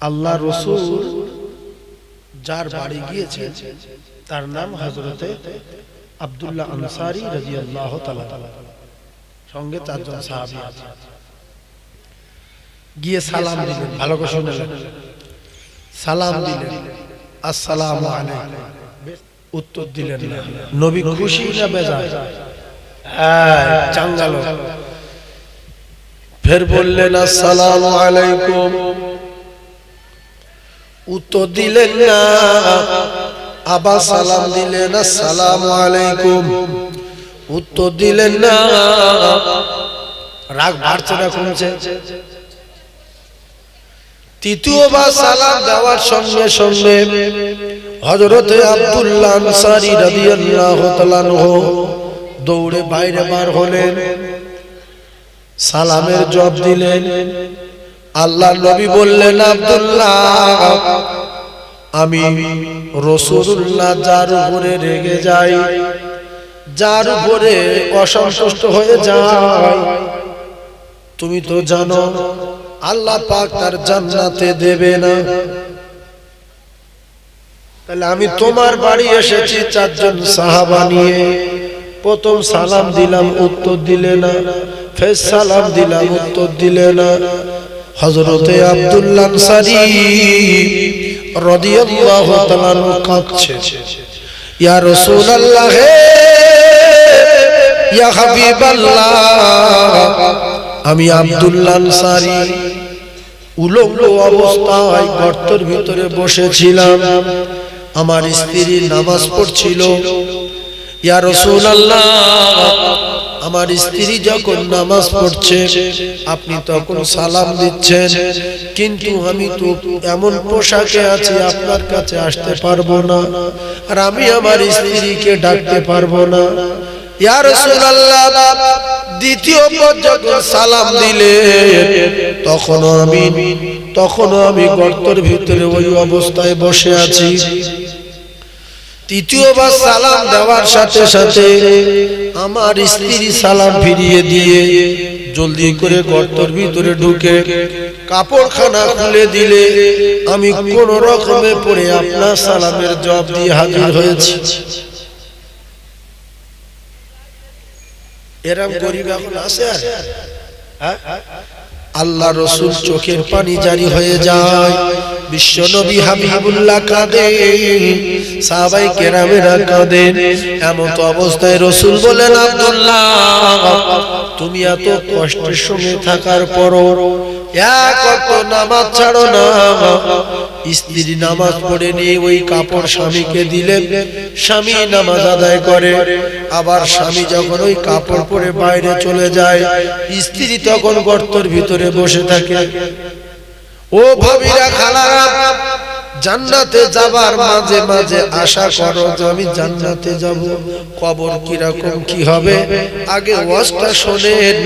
আল্লাহ রাসূল যার বাড়ি গিয়েছে তার নাম হযরতে আব্দুল্লাহ আনসারী রাদিয়াল্লাহু তাআলা, সঙ্গে চারজন সাহাবী আছে। গিয়ে সালাম দিলেন, ভালো করে শুনলেন, সালাম দিলেন, আসসালামু আলাইকুম, উত্তর দিলেন না। নবী খুশি না বেজার? চাঙ্গালো। ফের বললেন আসসালামু আলাইকুম, উত্তর দিলেন না। আবার সালাম দিলেন আসসালামু আলাইকুম, উত্তর দিলেন না। রাগ বাড়ছে না কমছে? তৃতীয়বার সালাম দেওয়ার সঙ্গে সঙ্গে হযরতে আব্দুল্লাহ আনসারী রাদিয়াল্লাহু তাআলা আনহু দৌড়ে বাইরে বার হলেন, সালামের জবাব দিলেন। আল্লাহর নবী বললেন, আব্দুল্লাহ, আমি রাসূলুল্লাহ যার উপরে রেগে যাই, যার উপরে অসন্তুষ্ট হয়ে যায়, তুমি তো জানো আল্লাহ পাক তার জান্নাতে দেবে না। তাহলে আমি তোমার বাড়ি এসেছি চারজন সাহাবা নিয়ে, প্রথম সালাম দিলাম উত্তর দিলে না, ফের সালাম দিলাম উত্তর দিলে না। হযরতে আব্দুল্লাহ আনসারী রাদিয়াল্লাহু তাআলা কাঁদছে, ইয়া রাসূলুল্লাহ, হে ইয়া হাবিবাল্লাহ, আমি আব্দুল্লাহ আনসারী উলঙ্গ অবস্থায় গর্তের ভিতরে বসেছিলাম, আমার স্ত্রী নামাজ পড়ছিল। ইয়া রাসূলুল্লাহ, আমার স্ত্রী যখন নামাজ পড়ছে আপনি তখন সালাম দিচ্ছেন, কিন্তু আমি তো এমন পোশাকে আছি আপনার কাছে আসতে পারবো না, আর আমি আমার স্ত্রীকে ডাকতে পারবো না। ইয়া রাসূলুল্লাহ, দ্বিতীয়বার যখন সালাম দিলে তখনও আমি গর্তের ভিতরে ওই অবস্থায় বসে আছি। তৃতীয়বার সালাম দেওয়ার সাথে সাথে আমার স্ত্রী সালাম ফিরিয়ে দিয়ে জলদি করে গর্তের ভিতরে ঢুকে কাপড়খানা খুলে দিলে আমি কোন রকমে পড়ে আপনার সালামের জবাব দিয়ে হাজির হয়েছি। এরকম গরিব এখন আছে? আর আল্লাহ রাসূল চোখের পানি জারি হয়ে যায়, বিশ্ব নবী হাবিবুল্লাহ কাঁদেন, সাহাবায়ে কেরামেরা কাঁদেন। এমন অবস্থায় রাসূল বলেন, আব্দুল্লাহ, তুমি এত কষ্টের সঙ্গে থাকার পরও এক ওয়াক্ত নামাজ ছাড়ো না। স্ত্রী নামাজ পড়ে নিয়ে ওই কাপড় স্বামীকে দিলেন, স্বামী নামাজ আদায় করে। আবার স্বামী যখন ওই কাপড় পরে বাইরে চলে যায়, স্ত্রী তখন গর্তের ভিতরে বসে থাকে। ও ভাবিরা, খালারা, জান্নাতে যাবার মাঝে মাঝে আশা করো যে আমি জান্নাতে যাব, কবর কিরকম কি হবে আগে ওয়াজটা শোনেন।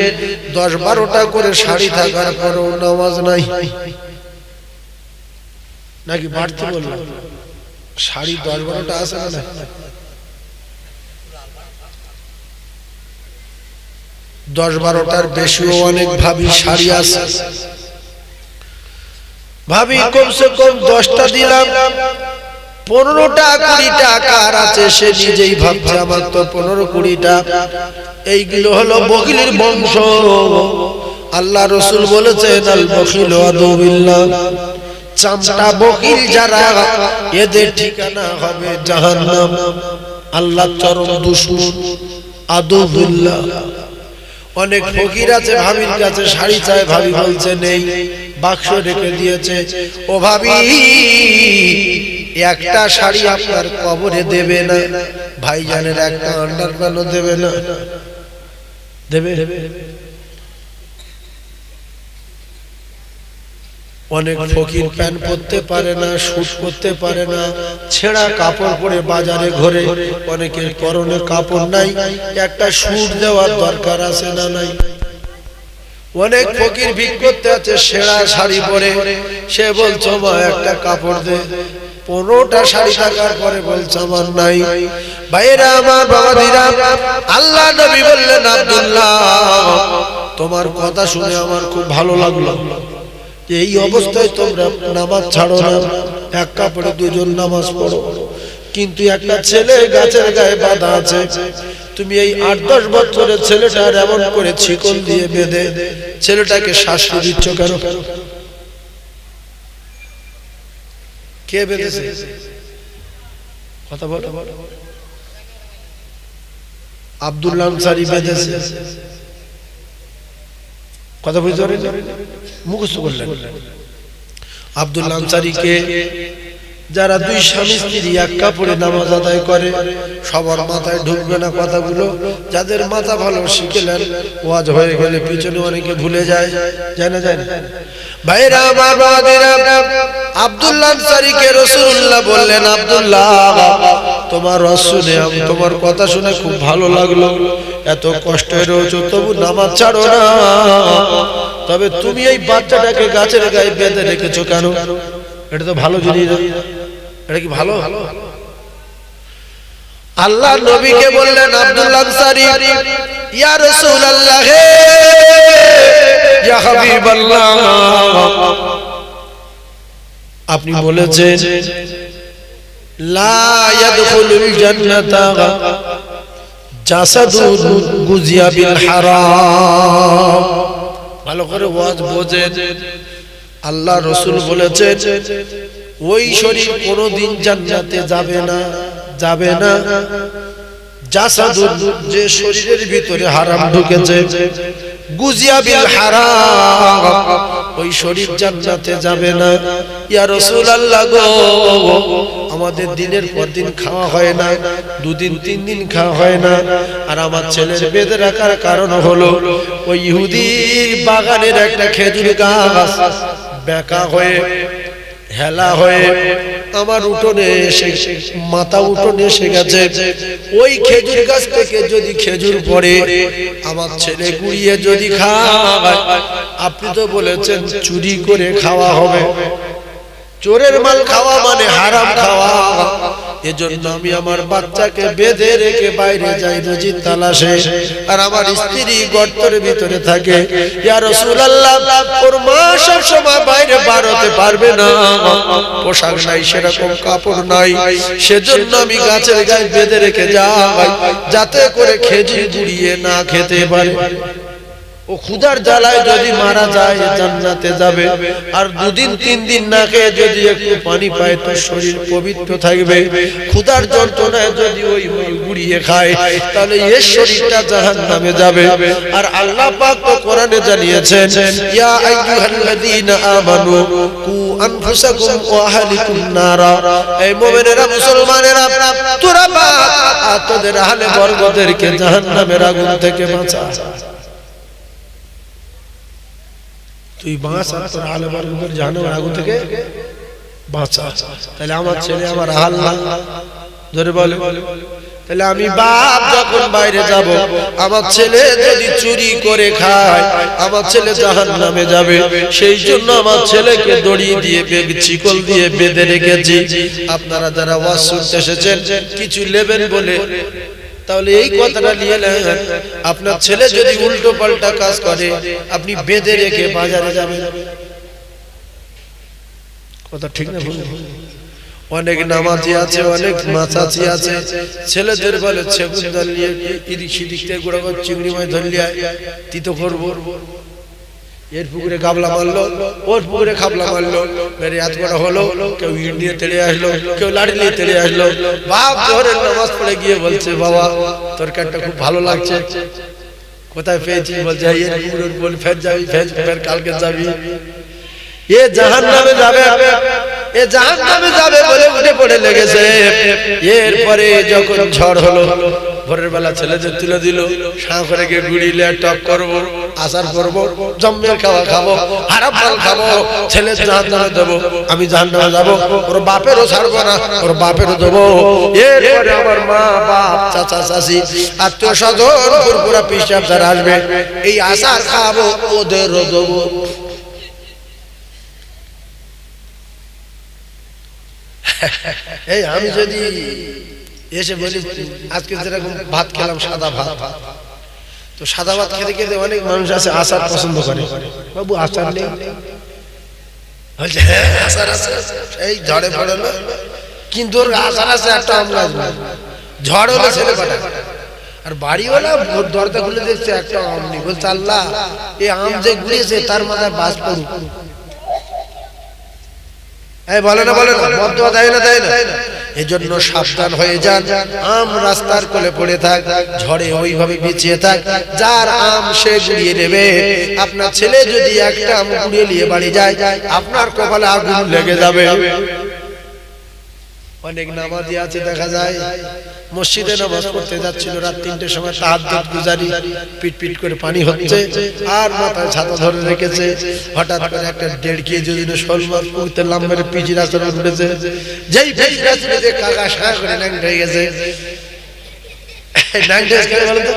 10-12টা করে শাড়ি থাকার পরেও নামাজ নাই, নাকি বাড়তে বললাম? শাড়ি 10-12টা আছে না? 10-12টার বেশিও অনেক ভাবি শাড়ি আছে। ভাবি কমসে কম 10টা দিলাম, 15টা 20টা কার আছে সে নিজেই ভাবছে আমার তো 15-20টা। এইগুলো হলো বখিলের বংশ। আল্লাহ রাসূল বলেছেন, আল বখিলু আদুবিল্লাহ, চামটা বখিল যারা, এদের ঠিকানা হবে জাহান্নাম। আল্লাহ চরম দুশমন, আদুবিল্লাহ। অনেক ফকির আছে ভাবির কাছে শাড়ি চায়, ভাবি বলছে নেই, বাক্স রেখে দিয়েছে। ও ভাবি, একটা শাড়ি আপনার কবরে দেবে না, ভাইজানের একটা আন্ডারপ্যান্টও দেবে না? দেবে? অনেক ফকির প্যান্ট পরতে পারে না, স্যুট পরতে পারে না, ছেঁড়া কাপড় পরে বাজারে ঘোরে। অনেকের পরনে কাপড় নাই, একটা স্যুট দেওয়ার দরকার আছে না নাই? অনেক ফকির ভিক করতে আছে, ছেঁড়া শাড়ি পরে, সে বলছে মা একটা কাপড় দে। 15টা শাড়ি থাকার পরে বলছে আমার নাই। ভাইরা আমার, বাবাজিরা, আল্লাহ নবী বললেন, আব্দুল্লাহ, তোমার কথা শুনে আমার খুব ভালো লাগলো, এই অবস্থায় তোমরা নামাজ ছাড়ো না, এক কাপড়ে দুজন নামাজ পড়ো। কিন্তু একটা ছেলে গাছের গায়ে বাঁধা আছে, তুমি এই 8-10 বছরের ছেলেটার এমন করে শিকল দিয়ে বেঁধে ছেলেটাকে শাস্তি দিচ্ছ কেন? কে বেঁধেছে? কথা বলো। আব্দুল্লাহ আনসারী বেঁধেছে। কথা বুঝতে পারেন? মুখস্থ করলেন। আব্দুল্লাহ আনসারীকে যারা দুই স্বামী স্ত্রী এক কাপড়ে নামাজ আদায় করে, সবার মাথায় ঢুকবে না কথাগুলো। যাদের মাথা ভালো শিখলেন, ওয়াজ হয়ে গেলে পিছনে অনেকে ভুলে যায় না ভাইরা আমার বাবাদেরা। আব্দুল্লাহ আনসারীকে রাসূলুল্লাহ বললেন, আব্দুল্লাহ তোমার ওয়াজ শুনে, তোমার কথা শুনে খুব ভালো লাগলো। এত কষ্টে রয়েছো তবু নামাজ ছাড়ো না, তবে তুমি এই বাচ্চাটাকে গাছের গায়ে বেঁধে রেখেছো কেন? এটা তো ভালো জিনিস, এটা কি ভালো? আল্লাহ নবীকে বললেন, আব্দুল্লাহ আনসারী, ইয়া রাসূলুল্লাহ, হে ইয়া হাবিবাল্লাহ, আপনি বলেছেন লা ইয়াদখুলুল জান্নাতা জাসাদুন গুজিয়া বিল হারাম। ভালো করে ওয়াজ বোঝেন। আল্লাহ রাসূল বলেছেন ওই শরীর কোনদিন জান্নাতে যাবে না জাসাদুন, যে শরীরের ভিতরে হারাম ঢুকেছে, গুজিয়া বিল হারাম, ওই শরীর জান্নাতে যাবে না। ইয়া রাসূলুল্লাহ গো, আমাদের দিনের পর দিন খাওয়া হয় না, 2 দিন 3 দিন খাওয়া হয় না। আর আমার ছেলের বেঁধে রাখার কারণ হলো ওই ইহুদির বাগানের একটা খেজুর গাছ বেঁকা হয়ে হেলা হয়ে আমার উঠোনে এসে, মাথা উঠোনে এসে গেছে। ওই খেজুর গাছ থেকে যদি খেজুর পড়ে আমার ছেলে গুড়িয়ে যদি খায়, আপনি তো বলেছেন চুরি করে খাওয়া হবে, চোরের মাল খাওয়া মানে হারাম খাওয়া। এজন্য আমি আমার বাচ্চাকে বেঁধে রেখে বাইরে যাই রুজির তালাশে, আর আমার স্ত্রী গর্তের ভিতরে থাকে। ইয়া রাসূলুল্লাহ, ওর মা সব সময় বাইরে বার হতে পারবে না, পোশাক নাই, সেরকম কাপড় নাই, সেজন্য আমি গাছের গায়ে বেঁধে রেখে যাই, যাতে করে খেজুর গুড়িয়ে না খেতে পারে। ও ক্ষুধার জ্বালায় যদি মারা যায় জান্নাতে যাবে, আর 2 দিন 3 দিন না খেয়ে যদি একটু পানি পায় তো শরীর পবিত্র থাকবে। ক্ষুধার যন্ত্রণায় যদি ওই গুড়িয়ে খায় তাহলে এর শরীরটা জাহান্নামে যাবে। আর আল্লাহ পাক তো কোরআনে জানিয়েছেন, ইয়া আইয়ুহাল্লাযীনা আমানু কু আনফুসাকুম ওয়া আহলিকুম নারা, এই মুমিনেরা, মুসলমানেরা, তোরা বাঁচ, তোদের আহলে বর্গদেরকে জাহান্নামের আগুন থেকে বাঁচা। তুই বাঁচ আর তোর আহলে বর্গদের জাহান্নামের আগুন থেকে বাঁচা। তাহলে আমার ছেলে আমার আহল না, ধরে বলে। তাহলে আমি বাপ যখন বাইরে যাব, আমার ছেলে যদি চুরি করে খায় আমার ছেলে জাহান্নামে যাবে। সেই জন্য আমার ছেলেকে দড়ি দিয়ে শিকল দিয়ে বেঁধে রেখেছি। আপনারা যারা ওয়াজ শুনতে এসেছেন কিছু নেবেন বলে, তাহলে এই কথাটা নিয়ে নেন। আপনার ছেলে যদি উল্টো পাল্টা কাজ করে আপনি বেঁধে রেখে বাজারে যাবেন, কথা ঠিক না ভুল? অনেক নামাজি আছে, অনেক মাছাচি আছে, ছেলেদের বলে সেগুন ধরলিয়ে ইদিক সিদিক থেকে গোড়া করে চিংড়ি মাছ ধরলিয়ে তিতো করবো, এর পুকুরে গাবলা মারলো, ওর পুকুরে খাবলা মারলো, মেরে হাত করা হলো, কেউ ইট নিয়ে তেড়ে আসলো, কেউ লাঠি নিয়ে তেড়ে আসলো। বাপ জোহরের নামাজ পড়ে গিয়ে বলছে, বাবা তরকারিটা খুব ভালো লাগছে, কোথায় পেয়েছিস? বলছে এর পুকুরের বল, ফের যাবি, ফের কালকে যাবি। এ জাহান্নামে যাবে, এ জাহান্নামে যাবে বলে উঠে পড়ে লেগেছে। এরপরে যখন ঝড় হলো, ভোরের বেলা ছেলেদের তুলে দিল, সাঁ করে গিয়ে গুড়িলে টপ করবো, আচার করবো, জম্মের খাওয়া খাবো, হারাম মাল খাবো, ছেলে জাহান্নামে দেবো, আমি জাহান্নামে যাবো, ওর বাপেরও ছাড়বো না, ওর বাপেরও দেবো। এরপরে আমার মা, বাপ, চাচা, চাচি, আত্মীয় স্বজন, পুরপুরা পিসাব যারা আসবে, এই আচার খাবো, ওদেরও দেবো। এই আমি যদি এসে বলি আজকে যেরকম ভাত খেলাম, সাদা ভাত, তো সাদা ভাত খেতে খেতে অনেক মানুষ আছে আচার পছন্দ করে, বাবু আচার নেই, বলছে হ্যাঁ আসার আছে, এই ঝড়ে পড়ে না, কিন্তু ওর আসার আছে একটা আম গাছ না, ঝড় হলে ছেলে পাঠা। আর বাড়িওয়ালা দরজা খুলে দেখছে একটা আম নেই, বলছে আল্লাহ এই আম যে ঘুরিয়েছে তার মাথায় বাজ পড়ুক। এই বলে না বদুয়া দেয় না, এই জন্য সাবধান হয়ে যান। আম রাস্তার কোলে পড়ে থাক, ঝড়ে ওইভাবে বিছিয়ে থাক, যার আম সে গুড়িয়ে নেবে। আপনার ছেলে যদি একটা আম গুড়িয়ে নিয়ে বাড়ি যায়, আপনার কপালে আগুন লেগে যাবে। অনেক নামাজি আছে দেখা যায়, মসজিদে নামাজ পড়তে যাচ্ছিল, রাত 3টের সময় তাহাজ্জুদ গুজারি, পিট পিট করে পানি হচ্ছে, আর মাথায় ছাতা ধরে রেখেছে। হঠাৎ করে একটা 1.5 কেজি ওজনের শোল মাছ পুকুরতে লাম মেরে পিচির আচরণ উঠেছে, যেই পিচির আচরণে যে কাকা সাহা করে ন্যাং হয়ে গেছে। ন্যাং ড্রেস কেন বলেন তো,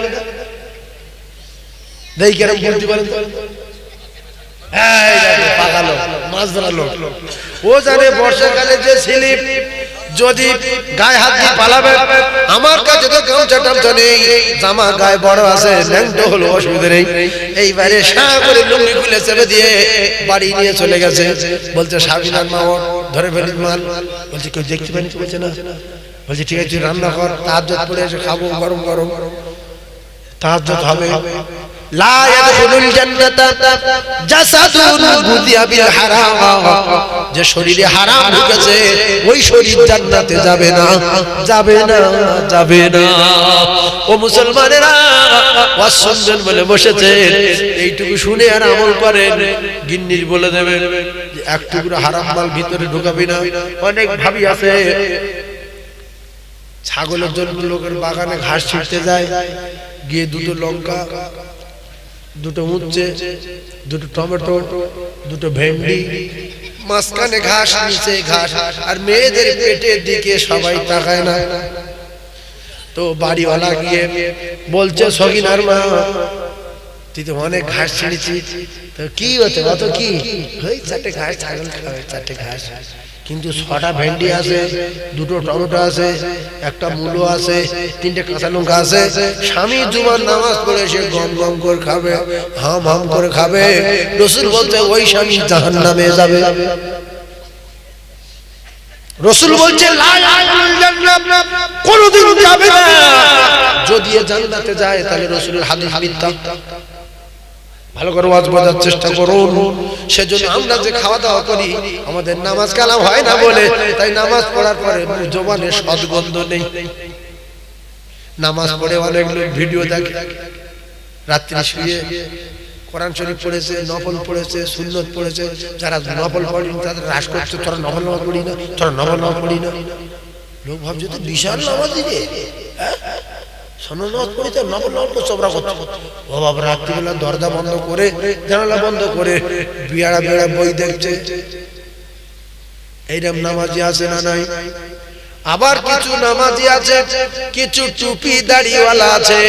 দেই কেরম বলতে বলেন তো, এই দেখো পাগালো মাছ ধরা লোক, ও জানে বর্ষাকালে যে স্লিপ যদি গায়ে হাত দিয়ে পালাবে। আমার কাছে তো গামছা টামছা নেই, জামা গায়ে বড় আছে, ন্যাংটো হলো অসুবিধা নেই। এইবারে সারা করে লুঙ্গি খুলে চেপে দিয়ে বাড়ি নিয়ে চলে গেছে। বলছে সাবিনার মা ধরে ফেলি মাল, বলছে কেউ দেখতে পানি বলছে না, বলছে ঠিক আছে তুই রান্না কর, তাহাজ্জুদ পড়ে এসে খাবো, গরম গরম তাহাজ্জুদ হবে। লা ইয়াদখুলুল জান্নাতা জাসাদুন গুযিয়া বিল হারাম, যে শরীরে হারাম ঢুকেছে ওই শরীর জান্নাতে যাবে না, যাবে না, যাবে না। ও মুসলমানেরা ওয়াজ শুনবেন বলে বসেছেন, এইটুকু শুনে আর আমল করেন, গিন্নির বলে দেবেন যে এক টুকরো হারাম মাল ভিতরে ঢুকাবি না। অনেক ভাবি আছে ছাগলের জন্য লোকের বাগানে ঘাস ছিঁড়তে যায়, গিয়ে 2টো লঙ্কা, 2টো উচ্ছে, 2টো টমেটো, 2টো ভেন্ডি, মাঝখানে ঘাস, নিচে ঘাস, আর মেয়েদের পেটের দিকে সবাই তাকায় না। তো বাড়িওয়ালা গিয়ে বলছে সগিনার মা তুই তো অনেক ঘাস ছিঁড়েছিস, তো কি হচ্ছে অত কি, ওই 4টে ঘাস ছাগল খাবে, 4টে ঘাস, কিন্তু 6টা ভেন্ডি আছে, 2টো টমেটো আছে, একটা মূলো আছে, 3টে কাঁচা লঙ্কা আছে। স্বামী জুমার নামাজ পড়ে সে গম গম করে খাবে, হাম হাম করে খাবে। রাসূল বলছে ওই স্বামী জাহান্নামে যাবে। রাসূল বলছে লা ইয়াদখুলুল জান্নাত, কোনদিন যাবে না। যদি জান্নাতে যায় তাহলে রাসূলের হাদিস মিথ্যা। ভালো করে ওয়াজ বোঝার চেষ্টা করুন। সেজন্য আমরা যে খাওয়া দাওয়া করি, আমাদের নামাজ কালাম হয় না বলে, তাই নামাজ পড়ার পরে জবানে সদগন্ধ নেই। নামাজ পড়ে অনেক লোক ভিডিও দেখে, রাত্রি শুয়ে কোরআন শরীফ পড়েছে, নফল পড়েছে, সুন্নত পড়েছে। যারা নফল পড়েনি তাদের রাশ করছে, তোরা নফল নামাজ পড়ি না, তোরা নফল নামাজ পড়ি না। লোক ভাবছে তো বিশাল নামাজ দিবে, সননাথ পড়িতে নফল নামাজ করছে, ওরা করছে। ও বাবা রাত্রিবেলা দরজা বন্ধ করে, জানালা বন্ধ করে বিয়ারা বিয়ারা বই দেখছে। এইরকম নামাজি আছে না নাই? আবার কিছু নামাজি আছে, কিছু টুপি দাড়িওয়ালা আছে,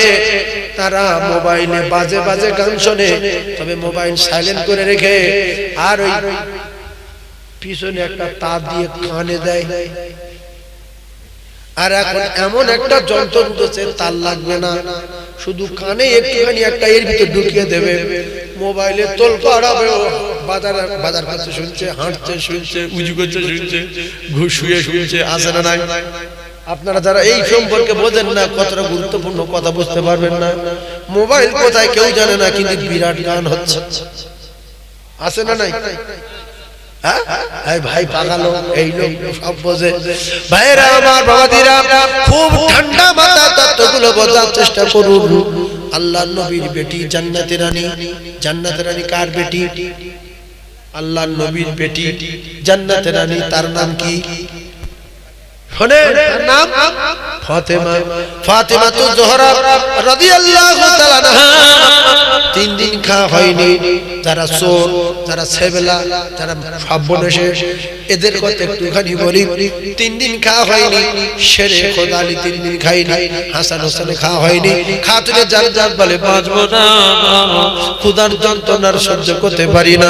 তারা মোবাইলে বাজে বাজে গান শোনে, তবে মোবাইল সাইলেন্ট করে রেখে আর ওই পিছনে একটা তার দিয়ে কানে দেয়। আর এখন এমন একটা যন্ত্র উঠেছে তার লাগবে না, শুধু কানে একটুখানি একটা এর ভিতর ঢুকিয়ে দেবে, মোবাইলে তোলপাড় হবে। বাজার করছে শুনছে, হাঁটছে শুনছে, উজু করছে শুনছে, ঘুষ শুয়ে শুনছে, আসে না নাই? আপনারা যারা এই সম্পর্কে বোঝেন না, কতটা গুরুত্বপূর্ণ কথা বুঝতে পারবেন না। মোবাইল কোথায় কেউ জানে না, কিন্তু বিরাট গান হচ্ছে, আসে না নাই? ভাই পাগালো এই লোক সব বোঝে। ভাইরা আমার, বাবাদিরা, খুব ঠান্ডা মাথায় তত্ত্বগুলো বোঝার চেষ্টা করুন। আল্লাহর নবীর বেটি জান্নাতের রানী। জান্নাতের রানী কার বেটি? আল্লাহর নবীর বেটি জান্নাতের রানী। তার নাম কি? শোনেন, নাম ফাতেমা। ফাতেমা তো জোহরা রাদিয়াল্লাহু তাআলা আনহা। 3 দিন খাওয়া হয়নি। যারা চোর, যারা ছেবেলা, যারা সর্বনেশে, এদের কথা একটুখানি বলি। 3 দিন খাওয়া হয়নি। শেরে খোদা আলী 3 দিন খাইনি। হাসান হোসেনে খাওয়া হয়নি। খাতুনে জান্নাত বলে বাঁচবো না, ক্ষুধার যন্ত্রণার সহ্য করতে পারি না,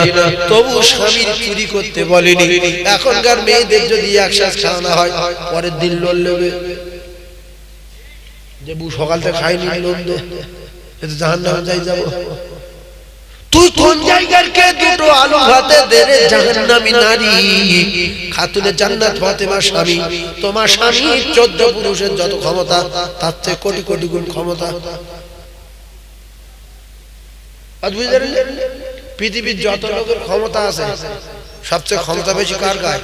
তবু স্বামীর চুরি করতে বলেনি। এখনকার মেয়েদের যদি একসাথ খাওয়ানো হয়, পরের দিন লোল নেবে যে বউ সকাল থেকে খাইনি, লোল দে, জাহান্নামে যাই যাব। তুই কোন জায়গার কে দুটো আলু ভাতে দেরে জাহান্নামী নারী খাতুনে জান্নাত ফাতেমার স্বামী, তোমার স্বামী 14 পুরুষের যত ক্ষমতা তার চেয়ে কোটি কোটি গুণ ক্ষমতা। আজ বুঝলেন পৃথিবীর যত লোকের ক্ষমতা আছে সবচেয়ে ক্ষমতা বেশি কার গায়ে?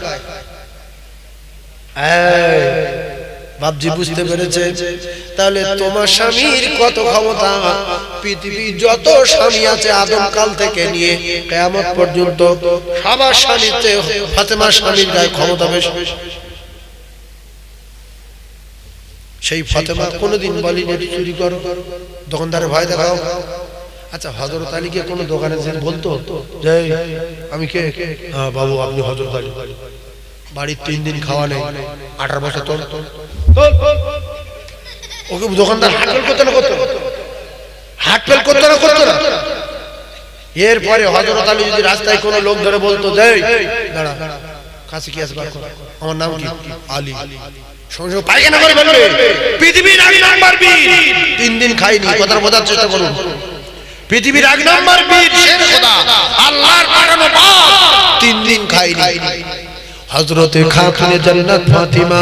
বাপজি বুঝতে পেরেছে? তাহলে তোমার স্বামীর কত ক্ষমতা, পৃথিবীর যত স্বামী আছে আদম কাল থেকে নিয়ে কিয়ামত পর্যন্ত সবার স্বামীর চেয়ে ফাতেমার স্বামীর গায়ে ক্ষমতা বেশি। সেই ফাতেমা কোনোদিন বলেনি চুরি করো, দোকানদারের ভয় দেখাও। আচ্ছা হযরত আলীকে কোন দোকানে যে বলতো যে আমি কে? হ্যাঁ বাবু আপনি হযরত আলী, বাড়ির 3 দিন খাওয়া নেই, 18 বছর তোর ওকে দোকানদার হাটফেল করতে না করতো, হাটফেল করতে না করতো না। এরপরে হযরত আলী যদি রাস্তায় কোনো লোক ধরে বলতো যে দাঁড়া কাছে কি আছে, আমার নাম কি? আলী। সঙ্গে পায়খানা করে বলবে পৃথিবীর 1 নাম্বার বীর, 3 দিন খাইনি, কথা বোঝার চেষ্টা করুন। পৃথিবীর 1 নাম্বার বীর শের খোদা আল্লাহর পাঠানো বাপ 3 দিন খাইনি। হযরতে খাতুনে জান্নাত ফাতিমা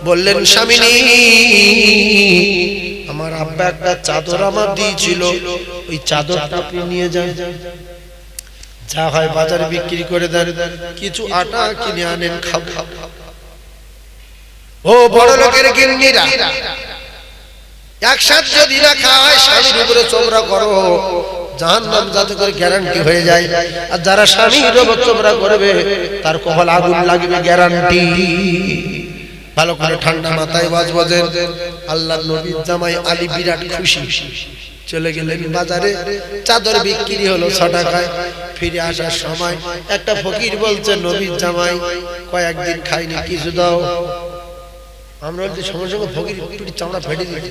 বললেন স্বামীনি আমার আব্বা একটা চাদর আমার দিয়েছিল, ওই চাদরটা আপনি নিয়ে যান, যা হয় বাজারে বিক্রি করে দেন, কিছু আটা কিনে আনেন খাবো। ও বড় লোকের গিন্নিরা একসাথে যদি না খায় স্বামীর উপরে চোমরা করো, জাহান্নাম যাতে করে গ্যারান্টি হয়ে যায়। আর যারা স্বামীর উপর চোমরা করবে তার কপালে আগুন লাগবে গ্যারান্টি। ভালো করে ঠান্ডা মাথায় ওয়াজ বলেন। আল্লাহর নবীর জামাই আলী বিরাট খুশি, চলে গেলেন বাজারে, চাদর বিক্রি হলো 6 টাকায়। ফিরে আসার সময় একটা ফকির বলছে নবীর জামাই কয়েকদিন খাইনি, কিছু দাও। আমরা বলছি সঙ্গে সঙ্গে ফকির পিঠে চামড়া ফেটে দিয়েছি,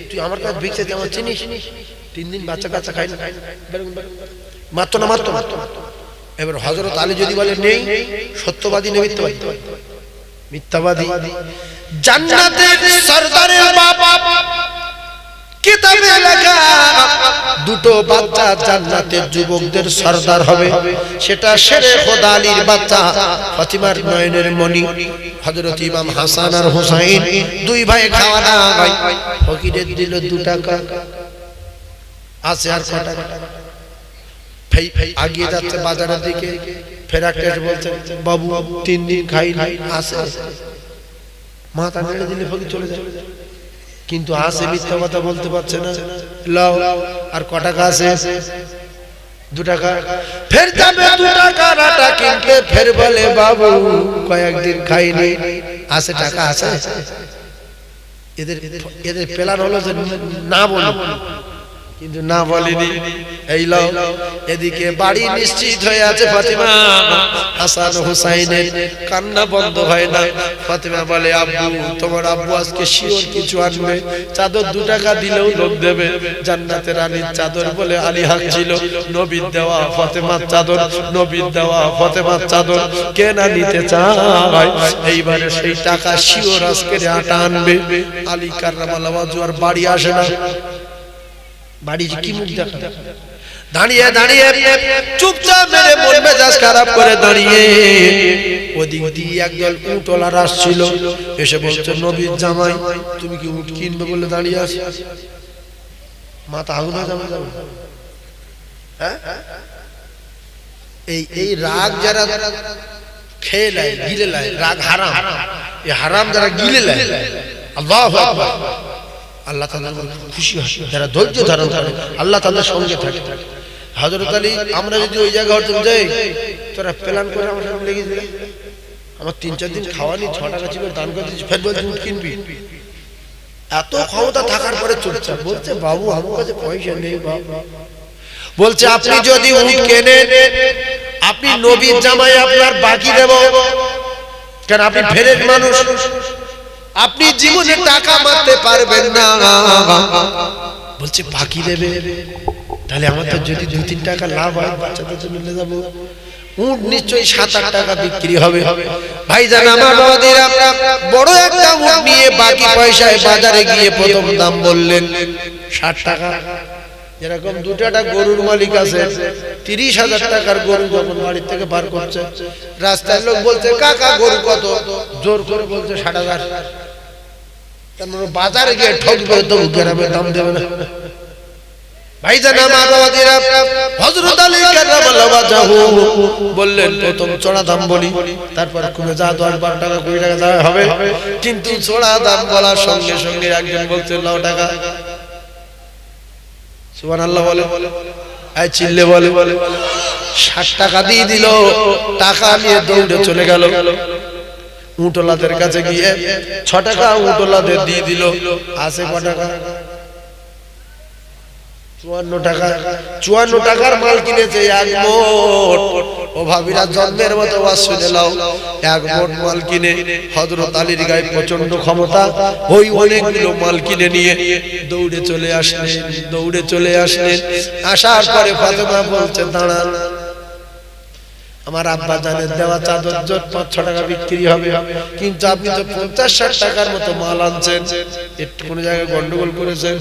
তুই আমার কাছে ভিক্ষে আমার চিনিস? 3 দিন বাচ্চা কাচ্চা খাই না, মারতো না মারতো। এবার হযরত আলী যদি বলে নেই, সত্যবাদী না মিথ্যাবাদী? মিথ্যাবাদী। জান্নাতের সরদারের বাবা কিতাবে লেখা দুটো বাচ্চা জান্নাতের যুবকদের সরদার হবে, সেটা শেরে খোদা আলীর বাচ্চা ফাতিমার নয়নের মণি হযরত ইমাম হাসান আর হুসাইন, 2 ভাই খাওয়া না হয়। ফকিরের দিল 2 টাকা আছে আর কত টাকা আগিয়ে যাচ্ছে বাজারের দিকে। ফেরাকে বলছে বাবু 3 দিন খাই নাই, আছে? মাথা নেড়ে দিলে ফকির চলে যায়, কিন্তু আছে মিথ্যা কথা বলতে পারছে না। লাও আর ক টাকা আছে? 2 টাকা। ফের যাবে 2 টাকার আটা কিনতে, ফের বলে বাবু কয়েকদিন খাইনি, আছে টাকা আছে? এদের প্ল্যান হলো যে না বলো, কিন্তু না বলেনি। এই লাও। এদিকে বাড়ি নিশ্চিত হয়ে আছে ফাতিমা, হাসান হুসাইনের কান্না বন্ধ হয় না। ফাতিমা বলে আব্বু তোমার আব্বু আজকে শিওর কিছু আনবে, চাদর 2 টাকা দিলেও লোক দেবে। জান্নাতের রানীর চাদর বলে আলী হাক ছিল, নবীর দেওয়া ফাতেমার চাদর, নবীর দেওয়া ফাতেমার চাদর কে না নিতে চায়? এইবারে সেই টাকা শিওর আজকে আটা আনবে। আলী কাররামাল্লাহু ওয়াজহু আর বাড়ি আসে না। বাড়ি কি মুখ দেখা, দাঁড়িয়ে দাঁড়িয়ে চুপচাপ মেরে মন মেজাজ খারাপ করে দাঁড়িয়ে। ওদিক দিয়ে একদল উটওয়ালা আসছিল, এসে বলছে নবীর জামাই তুমি কি উট কিনবে বলে দাঁড়িয়ে আছো? মাথা আগুন হয়ে যাবে। হ্যাঁ এই রাগ যারা খেয়ে নেয় গিলে নেয়, রাগ হারাম। এই হারাম যারা গিলে নেয় আল্লাহু আকবার, আল্লাহ তাআলা খুশি হয়। যারা ধৈর্য ধারণ করে আল্লাহ তাআলার সঙ্গে থাকে। হযরত আলী আমরা যদি ওই জায়গা হতে যাই, তোরা প্ল্যান করে আমার সঙ্গে লেগে দিলে, আমার 3-4 দিন খাওয়ানি, 6 টাকা ছিল দান করে দিচ্ছি, ফের বলছি উট কিনবি। এত ক্ষমতা থাকার পরে চুপচাপ বলছে বাবু আমার কাছে পয়সা নেই। বাবা বলছে আপনি যদি উট কেনেন, আপনি নবীর জামাই আপনার বাকি দেব, কারণ আপনি ফেরের মানুষ, আপনি জীবনে টাকা মারতে পারবেন না। বলছে বাকি দেবে, তাহলে আমাদের যদি 2-3 টাকা লাভ হয় বাচ্চাদের জন্য নিয়ে যাবো। উট নিশ্চয়ই 7-8 টাকা বিক্রি হবে। ভাইজান আমার বাবাদিরা বড় একটা উট নিয়ে বাকি পয়সায় বাজারে গিয়ে প্রথম দাম বললেন 60 টাকা। এরকম দুটাটা গরুর মালিক আছে, 30,000 টাকার গরু যখন বাড়ি থেকে বার করছে, রাস্তায় লোক বলছে কাকা গরু কত, জোর করে বলছে 60,000। বাজারে গিয়ে ঠকবে তো গ্রামে দাম দেবে না। ভাইজান আমার বাবাজিরা, হযরত আলী কারামাল্লাহু ওয়াজহু বললেন প্রথম চড়া দাম বলি, তারপর কমে যা 10-12 টাকা 20 টাকা যা হবে। কিন্তু চড়া দাম বলার সঙ্গে সঙ্গে একজন বলছে লাখ টাকা। সুবহানাল্লাহ বলে, আই চিল্লে বলে 60 টাকা দিয়ে দিল। টাকা নিয়ে দৌড়ে চলে গেল উটলাদের কাছে, গিয়ে 6 টাকা উটলাদের দিয়ে দিল। আছে কত টাকা? 54 টাকা। 54 টাকার মাল কিনেছে এক মোট। ও ভাবিরা জন্মের মতো ওয়াজ শুনে নাও, এক মোট মাল কিনে হযরত আলীর গায়ে প্রচন্ড ক্ষমতা, ওই অনেকগুলো মাল কিনে নিয়ে দৌড়ে চলে আসলেন। আসার পরে ফাতেমা বলছে দাঁড়ান, আমার আব্বা জানের দেওয়া চাদর জোট 5-6 টাকা বিক্রি হবে, কিন্তু আপনি তো 50-60 টাকার মতো মাল আনছেন, একটু কোন জায়গায় গন্ডগোল করেছেন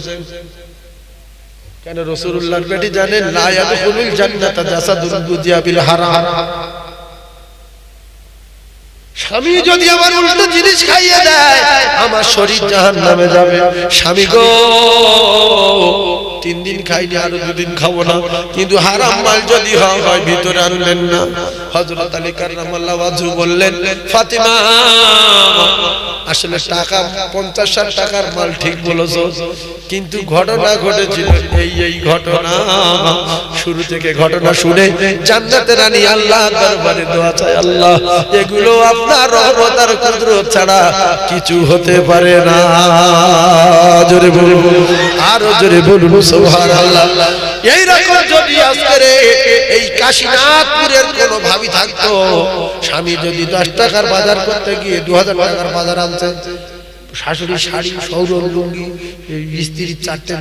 কেন? রাসূলুল্লাহর বেটি জানেন লা ইয়াদখুলুল জান্নাতা জাসাদুন গুদিয়া বিল হারাম। স্বামী যদি আমার উল্টো জিনিস খাইয়ে দেয়, আমার শরীর জাহান্নামে যাবে। স্বামী গো 3 দিন খাইনি, আরো 2 দিন খাবো না, কিন্তু হারাম মাল যদি হয় ভিতরে আনলেন না। হযরত আলী কারামাল্লাহু ওয়াজহু বললেন ফাতিমা, আসলে টাকা 50-60 টাকার মাল ঠিক বলেছো, কিন্তু ঘটনা ঘটেছিল এই ঘটনা। শুরু থেকে ঘটনা শুনে জান্নাতের রানী আল্লাহর দরবারে দোয়া চায়, আল্লাহ এগুলো আপনার রহমত আর কুদরত ছাড়া কিছু হতে পারে না। জোরে বলুন, আরো জোরে বলুন সুবহানাল্লাহ। এই রকম যদি আজকে এই কাশীনাথপুরের কোন ভাবি থাকতো, স্বামী যদি 10 টাকার বাজার করতে গিয়ে 2000 টাকার বাজার আনছে, শাশুড়ি শাড়ি, সৌর লুঙ্গি, স্ত্রীর 4টে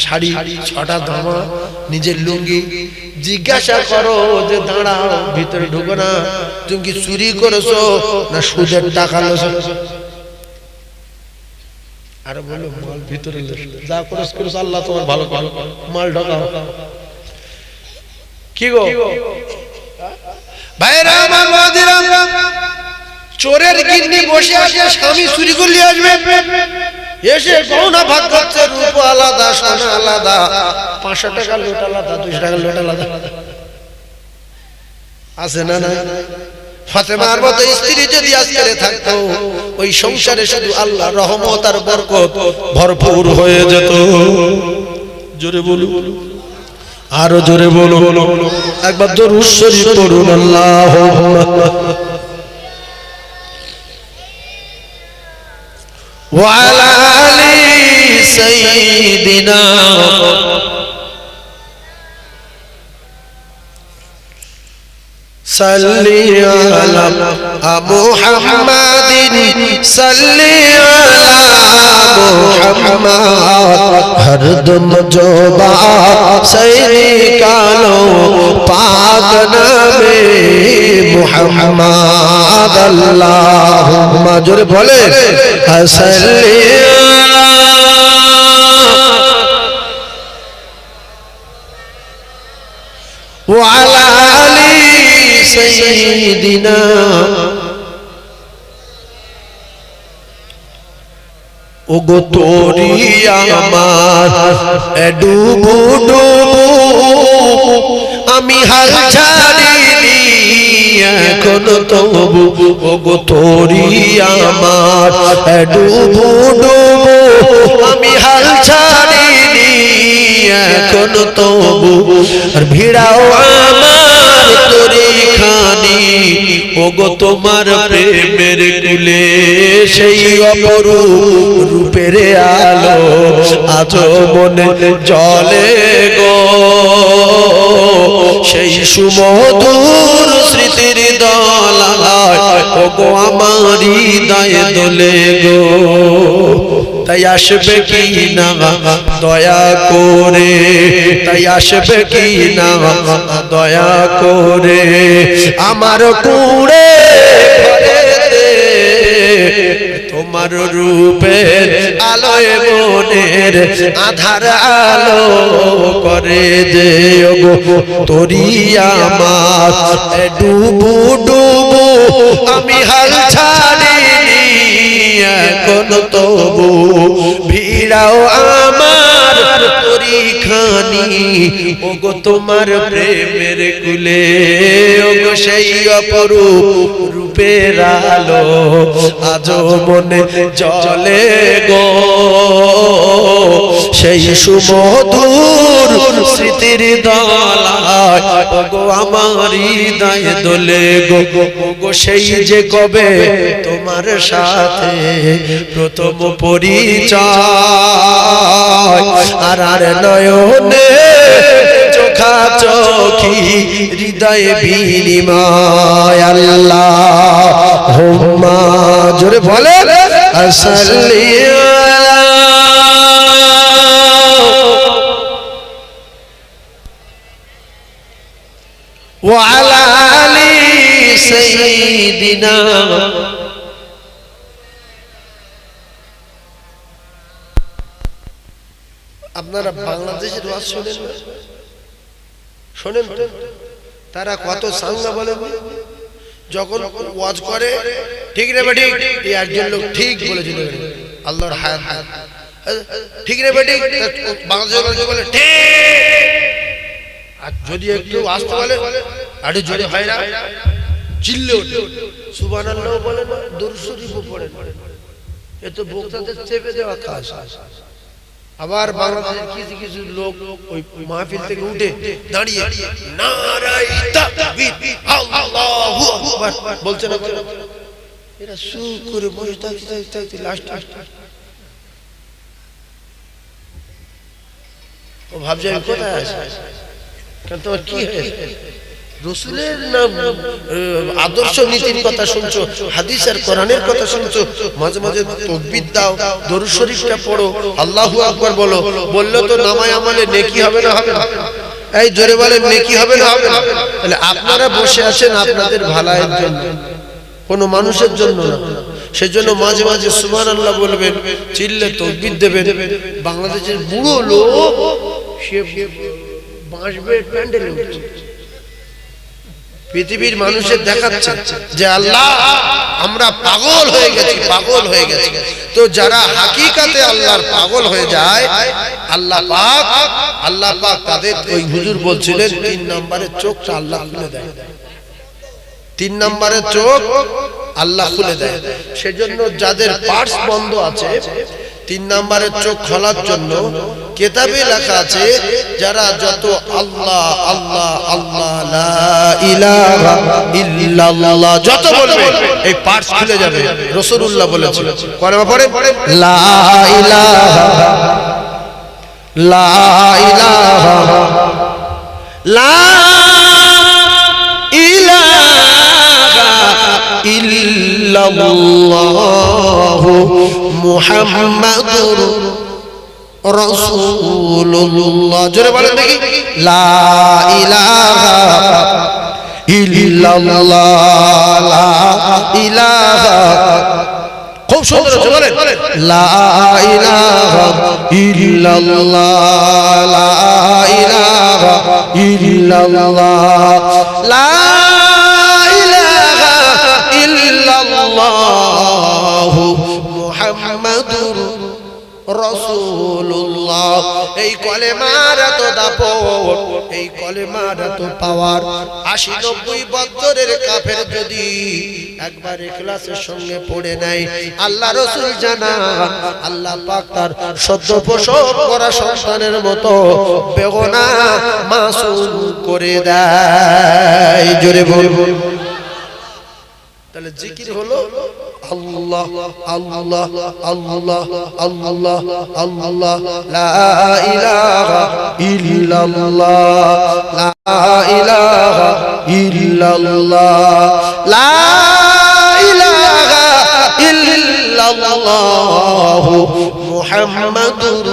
শাড়ি, 6টা জামা, নিজের লুঙ্গি, জিজ্ঞাসা করো যে দাঁড়াও ভিতরে ঢুকো না, তুমি কি চুরি করেছো না সুদের টাকা লছো? আরে বলো মাল ভিতরে যা করেছো আল্লাহ তোমার ভালো করো, মাল ঢোকাও। কি গো ভাইরা আমার বাবাজিরা, চোরের গিন্নি বসে আছে, স্বামী চুরি করে আসবে, এসে গহনা ভাগ করছে, রূপ আলাদা, সোনা আলাদা, 500 টাকা লোট আলাদা, 200 টাকা লোট আলাদা। আছে না না? ফাতেমার মতো স্ত্রী যদি আজকে থাকতো, ওই সংসারে শুধু আল্লাহর রহমত আর বরকত ভরপুর হয়ে যেত। জোরে বলুন, আরো জোরে বলুন, একবার দরুদ শরীফ পড়ুন, আল্লাহুম্মা ওয়া আলা আলি সাইয়্যিদিনা সাল্লি আলা মুহাম্মাদিন সাল্লি আলা মুহাম্মাদ হরদম জোবা সৈরি কালো পাক নামে মুহাম্মাদ। আল্লাহুম্মা জোরে বলে সাল্লি ওয়া আলা আলি সাইয়্যিদিনা। ওগো তোরি আমার ডুবু ডুবু, আমি হাল ছাড়িনি এখন তবু। ওগো তোরি আমার ডুবু ডুবু, আমি হাল ছাড়িনি এখন তবু। আর ভিড়াও আমার তোরি খানি, ওগো তোমার প্রেমের কুলে সেই অপরূপ রূপের আলো আজো মনে জলে গো। সেই সুমধুর স্মৃতির দোলায় ওগো আমার হৃদয়ে দোলে গো। তাই আসবে কি না দয়া করে, তাই আসবে কি না দয়া করে আমার কুড়ে ঘরেতে তোমার রূপের আলো নয় মনের আধার আলো করে দে গো তোরি আমার ডুবু ডুবু আমি হাল ছাড়িনি এখন তবু ভিড়াও আমার তোরি খানি ওগো তোমার প্রেমের কুলে ওগো সেই অপরূপ রূপের আলো আজও মনে জ্বলে গো সেই সুমধুর স্মৃতির দলায় ওগো আমার হৃদয় দোলে গো ওগো সেই যে কবে তোমার সাথে প্রথম পরিচয় আর আর নয়নে চোখা চোখি হৃদয়ে বিনিময় আল্লাহুম্মা জোরে বলে সাল্লি ওয়া আলা আলি সাইয়্যিদিনা আপনারা বাংলাদেশের ওয়াজ শোনেন শোনেন তারা কত সাঙ্গা বলেন যখন ওয়াজ করে ঠিক রে বেটি এই একজন লোক ঠিক বলেছিল আল্লাহর হায়াত ঠিক রে বেটি বাংলাদেশের লোক বলে ঠিক আর যদি একটু আসতে বলে আরে জোরে হয় না চিল্লে ওঠে সুবহানাল্লাহ বলে না দরুদ শরীফও পড়ে এ তো বক্তাদের চেপে দেওয়া কাজ আবার বাংলাদেশের কিছু কিছু লোক ওই মাহফিল থেকে উঠে দাঁড়িয়ে নারায়ে তাকবীর আল্লাহু আকবার বলছে না এরা সুর করে বসে থাকতে লাস্ট ও ভাবছে আমি কোথায় আছি কেন তোমার কি হয়েছে রাসূলের নাম আদর্শ নীতির কথা শুনছো হাদিস আর কোরআনের কথা শুনছো মাঝে মাঝে তাকবীর দাও দরুদ শরীফটা পড়ো আল্লাহু আকবার বলো বললে তো নামায় আমলে নেকি হবে না হবে এই জোরে বলেন নেকি হবে না হবে তাহলে আপনারা বসে আছেন আপনাদের ভালোর জন্য কোন মানুষের জন্য না সেজন্য মাঝে মাঝে সুবহানাল্লাহ বলবেন চিল্লে তাকবীর দেবেন বাংলাদেশের বুড়ো লোক সে বাঁশবে প্যান্ডেলে উঠছে পৃথিবীর মানুষের দেখাচ্ছে যে আল্লাহ আমরা পাগল হয়ে গেছি তো যারা হাকিকাতে আল্লাহর পাগল হয়ে যায় আল্লাহ পাক তাদের ওই হুজুর বলছিলেন 3 নম্বরের চোখটা আল্লাহ খুলে দেয় 3 নম্বরের চোখ আল্লাহ খুলে দেয় সেজন্য যাদের পার্স বন্ধ আছে 3 নম্বরের চোখ খোলার জন্য কিতাবে লেখা আছে যারা যত আল্লাহ আল্লাহ আল্লাহ লা ইলাহা ইল্লাল্লাহ যত বলবে এই পার্স খুলে যাবে রাসূলুল্লাহ বলেছেন কোরআনে পড়ে লা ইলাহা লা ইলাহা লা ইলাহা ইল্লাল্লাহু মুহাম্মাদুর রাসূলুল্লাহ জোরে বলেন দেখি লা ইলাহা ইল্লাল্লাহ লা ইলাহা খুব সুন্দর বলেন লা ইলাহা ইল্লাল্লাহ লা ইলাহা ইল্লাল্লাহ লা ইলাহা ইল্লাল্লাহ মুহাম্মাদুর রাসূলুল্লাহ এই কলেমার এত দাপট এই কলেমার এত পাওয়ার 80-90 বছরের কাফের যদি একবার ইখলাসের সঙ্গে পড়ে নেয় আল্লাহ রাসূল জানান আল্লাহ পাক তার সদ্য প্রসব করা সন্তানের মতো বেগুনাহ মাসুম করে দেয় জোরে বলুন তাহলে জিকির হলো আল্লাহ আল্লাহ আল্লাহ আল্লাহ আল্লাহ লা ইলাহা ইল্লাল্লাহ লা ইলাহা ইল্লাল্লাহ লা ইলাহা ইল্লাল্লাহ মুহাম্মাদুর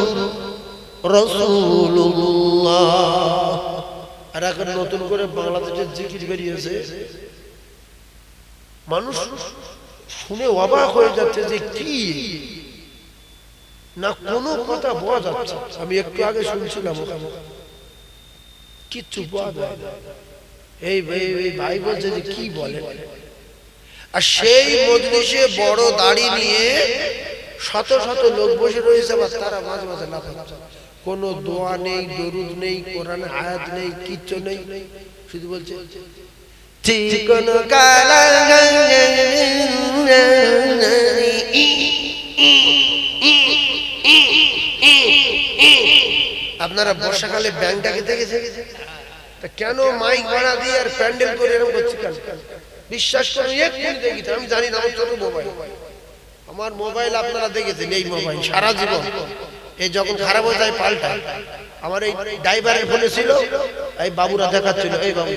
রাসূলুল্লাহ আর এখন নতুন করে বাংলাদেশের জিকির বেরিয়েছে মানুষ শুনে অবাক হয়ে যাচ্ছে যে কি না কোনো কথা বোঝা যাচ্ছে। আমি একটু আগে শুনছিলাম কিচ্ছু বোঝা যায় না। এই ভাই বলছে যে কি বলে, আর সেই মজলিসে বড় দাড়ি নিয়ে শত শত লোক বসে রয়েছে, তারা মাঝে মাঝে লাফাচ্ছে। কোনো দোয়া নেই, দরুদ নেই, কোরআন আয়াত নেই, কিচ্ছু নেই, শুধু বলছে আপনারা বর্ষাকালে ব্যাংকটাকে দেখেছে? কেন মাইক ভাড়া দিয়ে আর প্যান্ডেল করে এরকম করছে কেন? বিশ্বাস করুন, এক্ষুনি দেখেছি, আমি জানি না, আমার ছোট মোবাইল, আমার মোবাইল আপনারা দেখেছেন, এই মোবাইল সারা জীবন এই যখন খারাপ হয়ে যায় পাল্টায়। আমার এই ড্রাইভারের ফোনে ছিল, এই বাবুরা দেখাচ্ছিল, এই বাবু,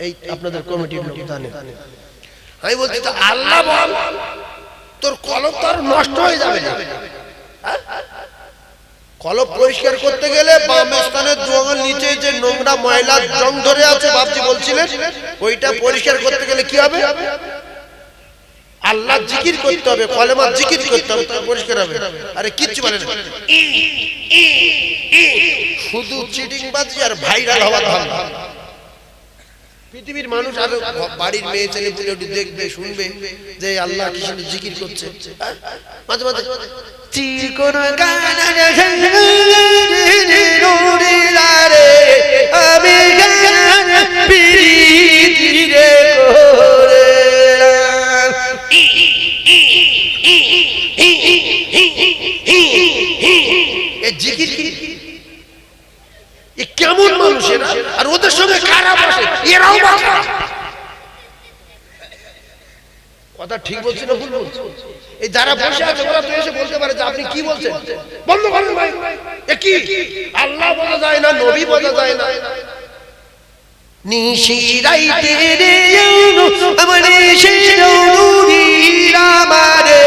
এই আপনাদের কমিটির লোক জানে। আমি বলছি তো আল্লাহ বল, তোর কলম তো আর নষ্ট হয়ে যাবে না। কলম পরিষ্কার করতে গেলে বাম স্থানের দু আঙুল নিচে যে নোংরা ময়লা জং ধরে আছে, বাপজি বলছিলেন, ওইটা পরিষ্কার করতে গেলে কি হবে? আল্লাহ জিকির করতে হবে, কলেমা জিকির করতে হবে, তাহলে পরিষ্কার হবে। আরে কিচ্ছু বলে না, শুধু চিটিংবাজি আর ভাইরাল হওয়ার ধান্দা। পৃথিবীর মানুষ আর বাড়ির মেয়ে ছেলে পুলে দেখবে, শুনবে যে আল্লাহ কি সুন্দর জিকির করছে, মাঝে মাঝে জিকির কেমন মানুষেরা, আর ওদের সঙ্গে খারাপ আসে, এরাও কথা ঠিক বলছি না ভুল বলছি? এই যারা বসে আছে ওরা তো এসে বলতে পারে যে আপনি কি বলছেন, বন্ধ করেন ভাই, এ কি আল্লাহ বলা যায় না, নবী বলা যায় না। নিশিরাইতে রে আমারে শিরোনি আমারে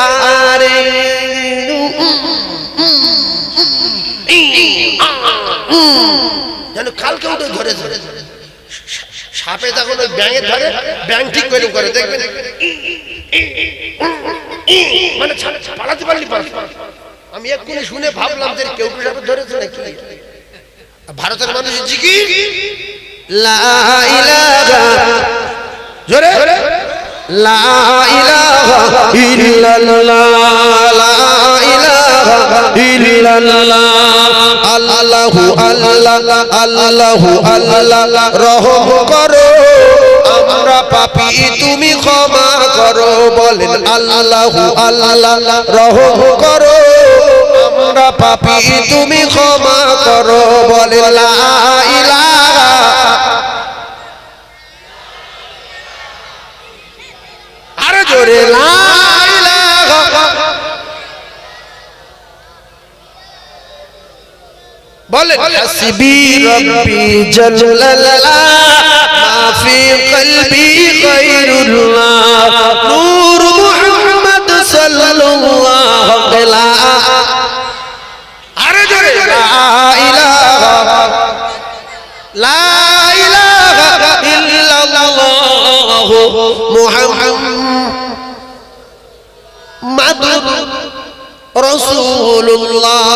আরে যেন কালকে উঠে ধরে ধরে সাপে তখন ওই ব্যাঙে ধরে, ব্যাঙ ঠিক করে করে দেখবেন, মানে পালাতে পারলি। আমি এক্ষুনি শুনে ভাবলাম যে কেউ সাপে ধরেছে নাকি। ভারতের মানুষ জিকির লা ইলাহা, জোরে লা ইলাহা ইল্লাল্লাহ, লা ইলাহা ইল্লাল্লাহ, আল্লাহু আল্লাহ, আল্লাহু আল্লাহ, রহম করো আমরা পাপী, তুমি ক্ষমা করো। বলেন আল্লাহু আল্লাহ, রহম করো আমরা পাপী, তুমি ক্ষমা করো। বলেন লা ইলাহা, আরে জোরে লা ইলাহা, বলেন হাসবি রব্বি জাল্লাল্লাহ মা ফি কলবি গায়রুল্লাহ, নূর মুহাম্মদ সাল্লাল্লাহু আলাইহি, আরে জোরে লা ইলাহা, লা ইলাহা ইল্লাল্লাহ মুহাম্মাদুর রাসূলুল্লাহ।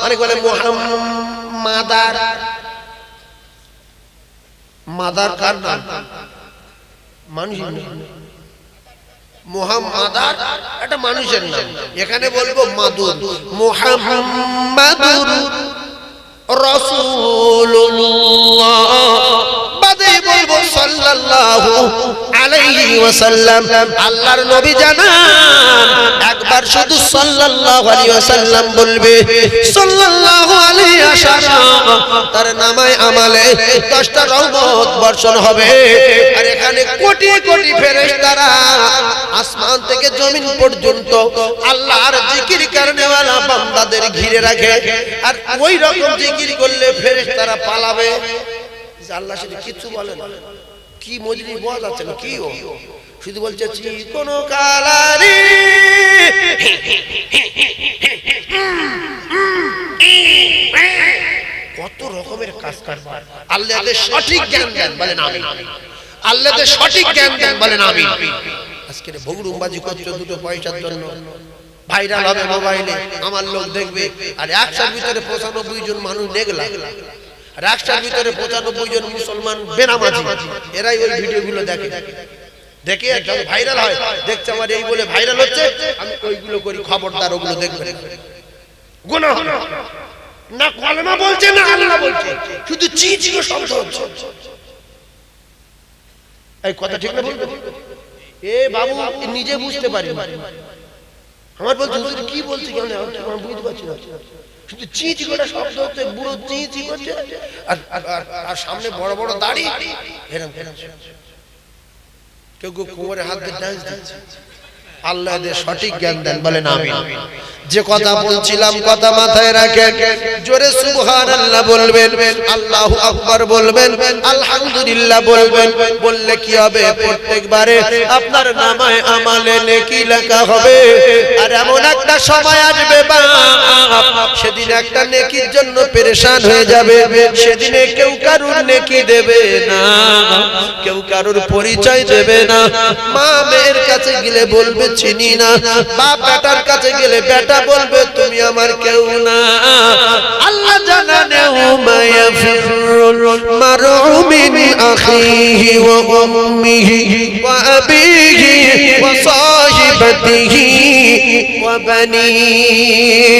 অনেক বলে মুহাম্মাদার, মাদার কার নাম? মানুষের নাম। মুহাম্মাদার এটা মানুষের নাম, এখানে বলবো মাদুর, মুহাম্মাদুর রাসূলুল্লাহ, বাদে বলবো সাল্লাল্লাহু আলাইহি ওয়াসাল্লাম। আল্লাহর নবী জানান একবার শুধু সাল্লাল্লাহু আলাইহি ওয়াসাল্লাম বলবে, সাল্লাল্লাহু আলাইহি ওয়াসাল্লাম, তার নামায় আমালে 10টা রহমত বর্ষণ হবে। আর এখানে কোটি কোটি ফেরেশতারা আসমান থেকে জমিন পর্যন্ত আল্লাহর জিকির করনেওয়ালা বান্দাদের ঘিরে রাখে। আর ওই রকম জিকির করলে ফেরেশতারা পালাবে। আল্লাহ শুধু কিছু বলে না, কি মজলি বোঝা যাচ্ছে না, কি ও শুধু বলছে কোন কালারি কত রকমের কাজ কারবার। আল্লাহদের সঠিক জ্ঞান দেন, বলেন আমিন। আল্লাহদের সঠিক জ্ঞান দেন, বলেন আমিন। আজকে ভগুড়ুমবাজি করছো দুটো পয়সার জন্য, ভাইরাল হবে মোবাইলে, আমার লোক দেখবে, আর 100 ভিতরে 95 জন মানুষ দেখলা, আর 100 ভিতরে 95 জন মুসলমান বেনামাজি, এরাই ওই ভিডিওগুলো দেখে, দেখে যখন ভাইরাল হয় দেখছে আমার এই বলে ভাইরাল হচ্ছে, আমি ওইগুলো করি, খবরদার ওগুলো দেখবেন, গুনাহ না। কলেমা বলছে না আল্লাহ বলছে, শুধু চি চি শব্দ হচ্ছে। এই কথা ঠিক না বলবেন? এ বাবু নিজে বুঝতে পারি না, আমার বলছে হুজুর কি বলছে কেন আমি বুঝতে পারছি না, শুধু চি চি করে শব্দ হচ্ছে, বুড়ো চি চি করছে, আর সামনে বড় বড় দাড়ি, এরকম কেউ কেউ কোমরে হাত দিয়ে ডান্স দিচ্ছে। আল্লাহ এদের সঠিক জ্ঞান দেন, বলেন আমিন। যে কথা বলছিলাম কথা মাথায় রাখেন, জোরে সুবহানাল্লাহ বলবেন, আল্লাহু আকবার বলবেন, আলহামদুলিল্লাহ বলবেন। বললে কি হবে? প্রত্যেকবারে আপনার নামায় আমালে নেকি লেখা হবে। আর এমন একটা সময় আসবে বাপ, সেদিন একটা নেকির জন্য পেরেশান হয়ে যাবে। সেদিনে কেউ কারুর নেকি দেবে না, কেউ কারুর পরিচয় দেবে না। মা মেয়ের কাছে গেলে বলবে চিনি না, বাপ বেটার কাছে গেলে বেটা বলবে তুমি আমার কেউ না। আল্লাহ জানানে মায়াফিরুল মারউ মিন আখিহি ওয়া উম্মিহি ওয়া আবিহি ওয়া সাহিবাতিহি ওয়া বানিহি।